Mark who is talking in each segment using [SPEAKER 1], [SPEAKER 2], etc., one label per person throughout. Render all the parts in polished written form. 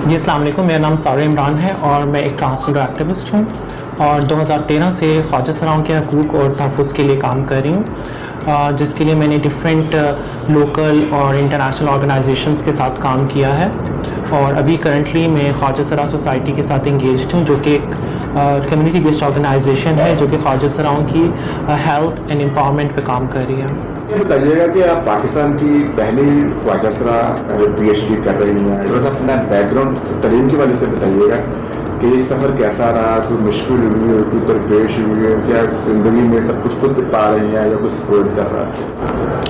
[SPEAKER 1] جی السلام علیکم، میرا نام سارہ عمران ہے اور میں ایک ٹرانسجنڈر ایکٹیوسٹ ہوں اور 2013 سے خواجہ سراؤں کے حقوق اور تحفظ کے لیے کام کر رہی ہوں، جس کے لیے میں نے ڈفرینٹ لوکل اور انٹرنیشنل آرگنائزیشنز کے ساتھ کام کیا ہے اور ابھی کرنٹلی میں خواجہ سرا سوسائٹی کے ساتھ انگیجڈ ہوں، جو کہ ایک کمیونٹی بیسڈ آرگنائزیشن ہے جو کہ خواجہ سراؤں کی ہیلتھ اینڈ امپاورمنٹ پہ کام کر رہی ہے۔
[SPEAKER 2] یہ بتائیے گا کہ آپ پاکستان کی پہلی خواجہ سرا پی ایچ ڈی کر رہی ہیں، تھوڑا سا اپنا بیک گراؤنڈ تعلیم کی وجہ سے بتائیے گا کہ یہ سفر کیسا رہا، کوئی مشکل ہوئی ہے، کوئی درپیش ہوئی ہے، کیا زندگی میں سب کچھ خود پا رہی ہیں یا کچھ سپورٹ کر رہا ہے؟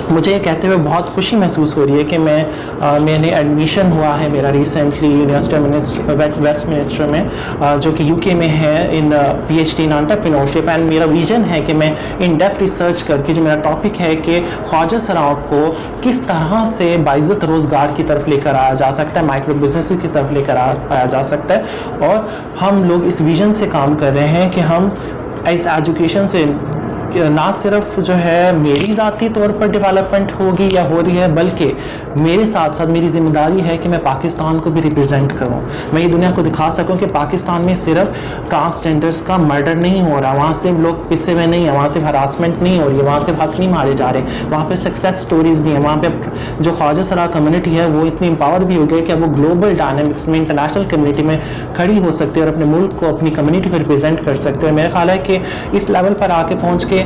[SPEAKER 1] مجھے یہ کہتے ہوئے بہت خوشی محسوس ہو رہی ہے کہ میں نے ایڈمیشن ہوا ہے میرا ریسنٹلی یونیورسٹی ویسٹ منسٹر میں، جو کہ یو کے میں ہے، in P H D in entrepreneurship, and میرا ویژن ہے کہ میں ان ڈیپتھ ریسرچ کر کے، جو میرا ٹاپک ہے کہ خواجہ سراؤں کو کس طرح سے باعزت روزگار کی طرف لے کر آیا جا سکتا ہے، مائکرو بزنس کی طرف لے کر آیا جا سکتا ہے، اور ہم لوگ اس ویژن سے کام کر رہے ہیں کہ ہم اس ایجوکیشن سے نہ صرف جو ہے میری ذاتی طور پر ڈیولپمنٹ ہوگی یا ہو رہی ہے، بلکہ میرے ساتھ ساتھ میری ذمہ داری ہے کہ میں پاکستان کو بھی ریپرزینٹ کروں، میں یہ دنیا کو دکھا سکوں کہ پاکستان میں صرف ٹرانسجینڈرز کا مرڈر نہیں ہو رہا، وہاں سے لوگ پسے ہوئے نہیں ہیں، وہاں سے ہراسمنٹ نہیں ہو رہی ہے، وہاں سے حق نہیں مارے جا رہے، وہاں پہ سکسیس سٹوریز بھی ہیں، وہاں پہ جو خواجہ سرا کمیونٹی ہے وہ اتنی امپاور بھی ہو گئی کہ وہ گلوبل ڈائنامکس میں انٹرنیشنل کمیونٹی میں کھڑی ہو سکتی ہے اور اپنے ملک کو، اپنی کمیونٹی کو ریپرزینٹ کر سکتے ہیں۔ میرا خیال ہے کہ اس لیول پر آ کے پہنچ کے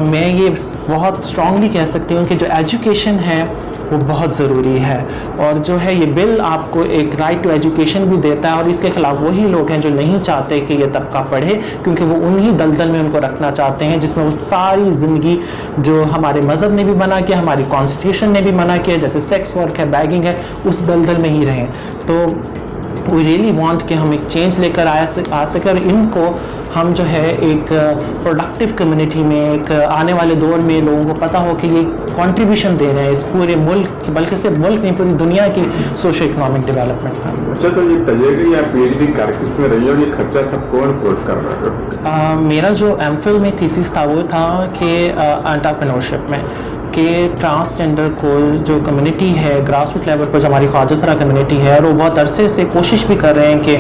[SPEAKER 1] میں یہ بہت اسٹرانگلی کہہ سکتی ہوں کہ جو ایجوکیشن ہے وہ بہت ضروری ہے، اور جو ہے یہ بل آپ کو ایک رائٹ ٹو ایجوکیشن بھی دیتا ہے، اور اس کے خلاف وہی لوگ ہیں جو نہیں چاہتے کہ یہ طبقہ پڑھے، کیونکہ وہ انہی دلدل میں ان کو رکھنا چاہتے ہیں جس میں وہ ساری زندگی جو ہمارے مذہب نے بھی منع کیا، ہماری کانسٹیٹیوشن نے بھی منع کیا، جیسے سیکس ورک ہے، بیگنگ ہے، اس دلدل میں ہی رہیں۔ تو وی ریئلی وانٹ کہ ہم ایک چینج لے کر آ سکے، اور ان کو ہم جو ہے ایک پروڈکٹیو کمیونٹی میں، ایک آنے والے دور میں لوگوں کو پتہ ہو کہ یہ کنٹریبیوشن دے رہے ہیں اس پورے ملک کی، بلکہ صرف ملک نہیں پوری دنیا کی سوشو اکنامک ڈیولپمنٹ کا۔
[SPEAKER 2] اچھا، تو یہ بتائیے کہ یہ پی ایچ ڈی کر کس میں رہی ہے اور یہ خرچہ سب کون افورڈ کر رہا ہے؟
[SPEAKER 1] میرا جو ایم فل میں تھیسس تھا وہ تھا کہ انٹرپرینورشپ میں، کہ ٹرانسجینڈر کو جو کمیونٹی ہے گراس روٹ لیول پر، جو ہماری خواجہ سرا کمیونٹی ہے، اور وہ بہت عرصے سے کوشش بھی کر رہے ہیں کہ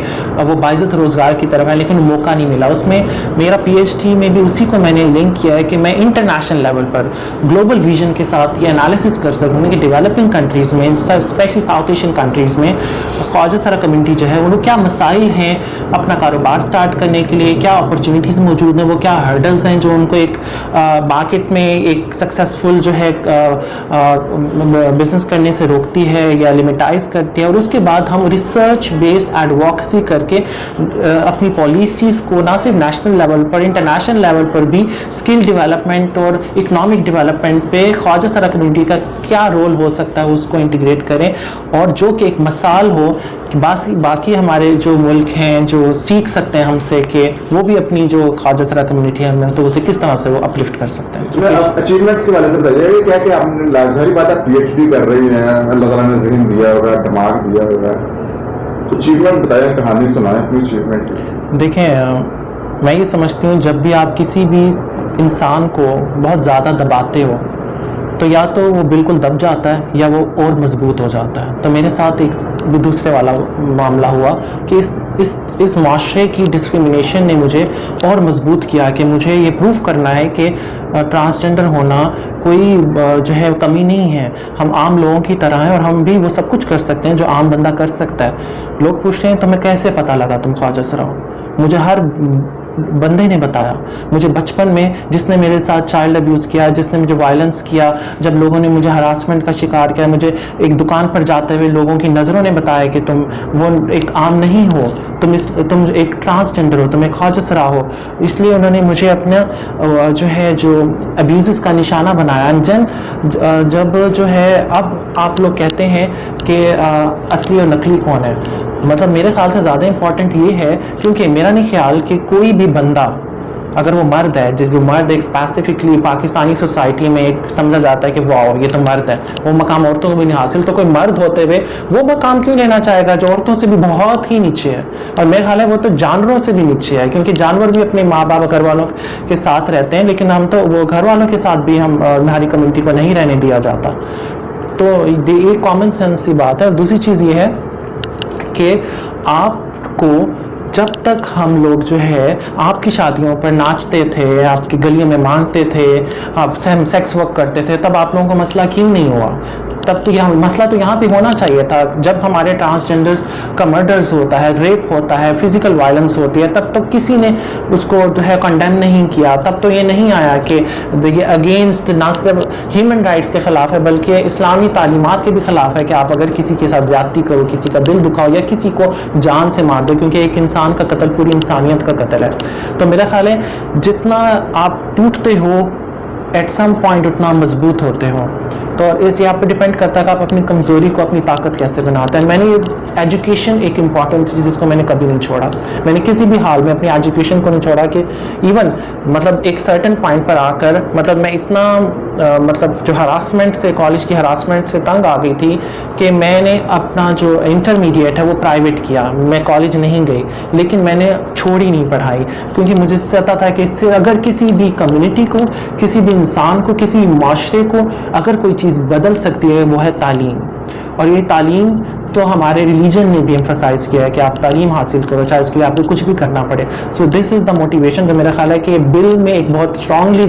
[SPEAKER 1] وہ باعزت روزگار کی طرف ہے، لیکن موقع نہیں ملا۔ اس میں میرا پی ایچ ڈی میں بھی اسی کو میں نے لنک کیا ہے کہ میں انٹرنیشنل لیول پر گلوبل ویژن کے ساتھ یہ انالیسس کر سکوں کہ ڈیولپنگ کنٹریز میں، اسپیشلی ساؤتھ ایشین کنٹریز میں، خواجہ سرا کمیونٹی جو ہے وہ کیا مسائل ہیں اپنا کاروبار سٹارٹ کرنے کے لیے، کیا اپرچونیٹیز موجود ہیں، وہ کیا ہرڈلز ہیں جو ان کو ایک مارکیٹ میں ایک سکسیزفل جو ہے بزنس کرنے سے روکتی ہے یا لمیٹائز کرتی ہے، اور اس کے بعد ہم ریسرچ بیسڈ ایڈووکیسی کر کے اپنی پالیسیز کو نہ صرف نیشنل لیول پر، انٹرنیشنل لیول پر بھی اسکل ڈیولپمنٹ اور اکنامک ڈیولپمنٹ پہ خواجہ سرا کمیونٹی کا کیا رول ہو سکتا ہے اس کو انٹیگریٹ کریں، اور جو کہ ایک مثال ہو کہ باقی ہمارے جو ملک ہیں جو سیکھ سکتے ہیں ہم سے کہ وہ بھی اپنی جو خواجہ سرا کمیونٹی ہے تو اسے کس طرح سے وہ اپلفٹ کر سکتے ہیں۔
[SPEAKER 2] اچیومنٹس کے والے سے بتائیے کیا کہ آپ نے ظاہری بات ہے پی ایچ ڈی کر رہی ہیں، اللہ تعالیٰ نے ذہن دیا ہوگا، دماغ دیا ہوگا، اچیومنٹ بتائیں، کہانی سنائیں اپنی اچیومنٹ۔
[SPEAKER 1] دیکھیں، میں یہ سمجھتی ہوں جب بھی آپ کسی بھی انسان کو بہت زیادہ دباتے ہو تو یا تو وہ بالکل دب جاتا ہے یا وہ اور مضبوط ہو جاتا ہے۔ تو میرے ساتھ ایک دوسرے والا معاملہ ہوا کہ اس معاشرے کی ڈسکریمنیشن نے مجھے اور مضبوط کیا کہ مجھے یہ پروف کرنا ہے کہ ٹرانسجینڈر ہونا کوئی جو ہے کمی نہیں ہے، ہم عام لوگوں کی طرح ہیں اور ہم بھی وہ سب کچھ کر سکتے ہیں جو عام بندہ کر سکتا ہے۔ لوگ پوچھتے ہیں تمہیں کیسے پتہ لگا تم خواجہ سرا ہو؟ مجھے ہر بندے نے بتایا، مجھے بچپن میں جس نے میرے ساتھ چائلڈ ابیوز کیا، جس نے مجھے وائلنس کیا، جب لوگوں نے مجھے ہراسمنٹ کا شکار کیا، مجھے ایک دکان پر جاتے ہوئے لوگوں کی نظروں نے بتایا کہ تم وہ ایک عام نہیں ہو، تم ایک ٹرانسجینڈر ہو، تم ایک خواجہ سرا ہو، اس لیے انہوں نے مجھے اپنا جو ابیوزز کا نشانہ بنایا۔ جب جو ہے اب آپ لوگ کہتے ہیں کہ اصلی اور نقلی کون ہے، مطلب میرے خیال سے زیادہ امپورٹنٹ یہ ہے، کیونکہ میرا نہیں خیال کہ کوئی بھی بندہ اگر وہ مرد ہے، جس جو مرد ایک اسپیسیفکلی پاکستانی سوسائٹی میں ایک سمجھا جاتا ہے کہ واو یہ تو مرد ہے، وہ مقام عورتوں کو بھی نہیں حاصل، تو کوئی مرد ہوتے ہوئے وہ مقام کیوں لینا چاہے گا جو عورتوں سے بھی بہت ہی نیچے ہے؟ اور میرے خیال ہے وہ تو جانوروں سے بھی نیچے ہے، کیونکہ جانور بھی اپنے ماں باپ گھر والوں کے ساتھ رہتے ہیں، لیکن ہم تو وہ گھر والوں کے ساتھ بھی ہماری کمیونٹی کو نہیں رہنے دیا جاتا۔ تو یہ کامن سینس کی بات ہے۔ اور دوسری چیز یہ ہے کہ آپ کو جب تک ہم لوگ جو ہے آپ کی شادیوں پر ناچتے تھے, آپ کی گلیوں میں مانگتے تھے, آپ سیکس ورک کرتے تھے, تب آپ لوگوں کو مسئلہ کیوں نہیں ہوا؟ تب تو یہاں مسئلہ تو یہاں پہ ہونا چاہیے تھا. جب ہمارے ٹرانسجینڈرز کا مرڈرز ہوتا ہے, ریپ ہوتا ہے, فزیکل وائلنس ہوتی ہے, تب تو کسی نے اس کو جو ہے کنڈیم نہیں کیا. تب تو یہ نہیں آیا کہ یہ اگینسٹ نہ صرف ہیومن رائٹس کے خلاف ہے بلکہ اسلامی تعلیمات کے بھی خلاف ہے کہ آپ اگر کسی کے ساتھ زیادتی کرو, کسی کا دل دکھاؤ یا کسی کو جان سے مار دو, کیونکہ ایک انسان کا قتل پوری انسانیت کا قتل ہے. تو میرا خیال ہے جتنا آپ ٹوٹتے ہو ایٹ سم پوائنٹ اتنا مضبوط ہوتے ہو. تو اس یہ آپ پہ ڈیپینڈ کرتا ہے کہ آپ اپنی کمزوری کو اپنی طاقت کیسے بناتے ہیں. میں نے ایجوکیشن ایک امپورٹنٹ چیز جس کو میں نے کبھی نہیں چھوڑا. میں نے کسی بھی حال میں اپنی ایجوکیشن کو نہیں چھوڑا کہ ایون مطلب ایک سرٹن پوائنٹ پر آ کر مطلب میں اتنا مطلب جو ہراسمنٹ سے, کالج کی ہراسمنٹ سے تنگ آ گئی تھی کہ میں نے اپنا جو انٹرمیڈیٹ ہے وہ پرائیویٹ کیا. میں کالج نہیں گئی لیکن میں نے چھوڑی نہیں پڑھائی, کیونکہ مجھے پتا تھا کہ اس سے اگر کسی بھی کمیونٹی کو, کسی بھی انسان کو, کسی معاشرے کو اگر کوئی چیز بدل سکتی ہے وہ ہے تعلیم. اور یہ تعلیم تو ہمارے ریلیجن نے بھی ایمفسائز کیا ہے کہ آپ تعلیم حاصل کرو, چاہے اس کے لیے آپ کو کچھ بھی کرنا پڑے. سو دس از دا موٹیویشن. جو میرا خیال ہے کہ بل میں ایک بہت اسٹرانگلی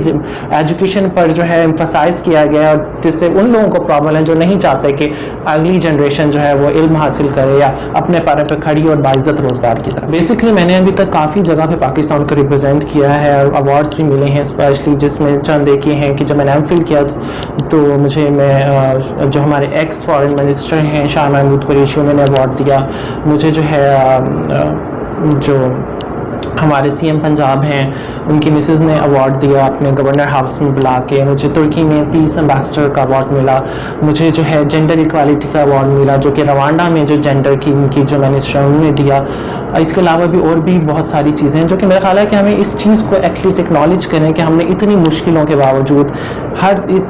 [SPEAKER 1] ایجوکیشن پر جو ہے ایمفسائز کیا گیا ہے, جس سے ان لوگوں کو پرابلم ہے جو نہیں چاہتے کہ اگلی جنریشن جو ہے وہ علم حاصل کرے یا اپنے پیروں پہ کھڑی اور باعزت روزگار کی طرح. بیسکلی میں نے ابھی تک کافی جگہ پہ پاکستان کو ریپرزینٹ کیا ہے, ایوارڈس بھی ملے ہیں اسپیشلی, جس میں چند ایک یہ ہیں کہ جب میں نے ایم فل کیا تو مجھے جو ہمارے ایکس فارن منسٹر ہیں شاہ محمود قریشی, انہوں نے ایوارڈ دیا. مجھے جو ہے جو ہمارے سی ایم پنجاب ہیں ان کی مسز نے ایوارڈ دیا اپنے گورنر ہاؤس میں بلا کے. مجھے ترکی میں پیس ایمبیسڈر کا ایوارڈ ملا. مجھے جو ہے جینڈر ایکوالٹی کا ایوارڈ ملا جو کہ روانڈا میں جو جینڈر کی ان کی جو منسٹر انہوں نے دیا. اس کے علاوہ بھی اور بھی بہت ساری چیزیں ہیں جو کہ میرا خیال ہے کہ ہمیں اس چیز کو ایٹ لیسٹ اکنالج کریں کہ ہم نے اتنی مشکلوں کے باوجود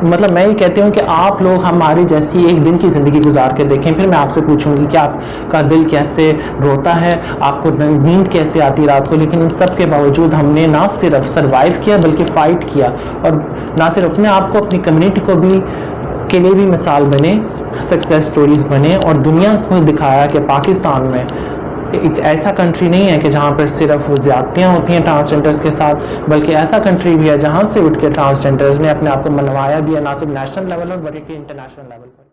[SPEAKER 1] مطلب میں یہ کہتی ہوں کہ آپ لوگ ہماری جیسی ایک دن کی زندگی گزار کے دیکھیں, پھر میں آپ سے پوچھوں گی کہ آپ کا دل کیسے روتا ہے, آپ کو نیند کیسے آتی رات کو. لیکن ان سب کے باوجود ہم نے نہ صرف سروائیو کیا بلکہ فائٹ کیا, اور نہ صرف اپنے آپ کو, اپنی کمیونٹی کو بھی کے لیے بھی مثال بنے, سکسیس سٹوریز بنے, اور دنیا کو دکھایا کہ پاکستان میں ایک ایسا کنٹری نہیں ہے کہ جہاں پر صرف زیادتیاں ہوتی ہیں ٹرانسجینڈرز کے ساتھ, بلکہ ایسا کنٹری بھی ہے جہاں سے اٹھ کے ٹرانسجینڈرز نے اپنے آپ کو منوایا بھی ہے, نہ صرف نیشنل لیول پر بلکہ انٹرنیشنل لیول پر.